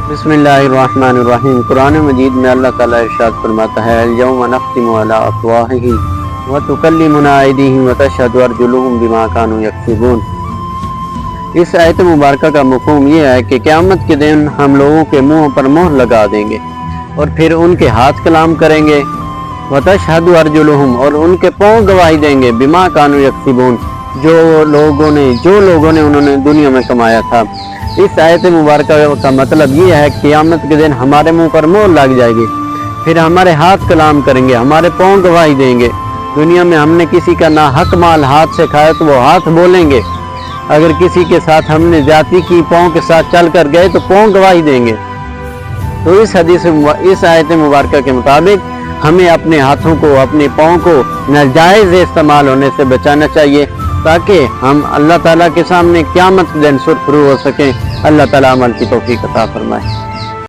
بسم اللہ الرحمن الرحیم۔ قرآن مجید میں اللہ تعالیٰ ارشاد فرماتا ہے اليوم نختم علی افواہہم وتکلمنا ایدیہم وتشہد ارجلہم بما کانوا یکسبون۔ اس آیت مبارکہ کا مفہوم یہ ہے کہ قیامت کے دن ہم لوگوں کے منہ پر مہر لگا دیں گے اور پھر ان کے ہاتھ کلام کریں گے، وتشہد ارجلہم، اور ان کے پاؤں گواہی دیں گے، بما کانوا یکسبون، جو لوگوں نے انہوں نے دنیا میں کمایا تھا۔ اس آیت مبارکہ کا مطلب یہ ہے کہ قیامت کے دن ہمارے منہ پر مہر لگ جائے گی، پھر ہمارے ہاتھ کلام کریں گے، ہمارے پاؤں گواہی دیں گے۔ دنیا میں ہم نے کسی کا ناحق مال ہاتھ سے کھایا تو وہ ہاتھ بولیں گے، اگر کسی کے ساتھ ہم نے زیادتی کی، پاؤں کے ساتھ چل کر گئے تو پاؤں گواہی دیں گے۔ تو اس آیت مبارکہ کے مطابق ہمیں اپنے ہاتھوں کو، اپنے پاؤں کو ناجائز استعمال ہونے سے بچانا چاہیے، تاکہ ہم اللہ تعالیٰ کے سامنے قیامت کے دن سرخرو ہو سکیں۔ اللہ تعالیٰ عمل کی توفیق عطا فرمائے۔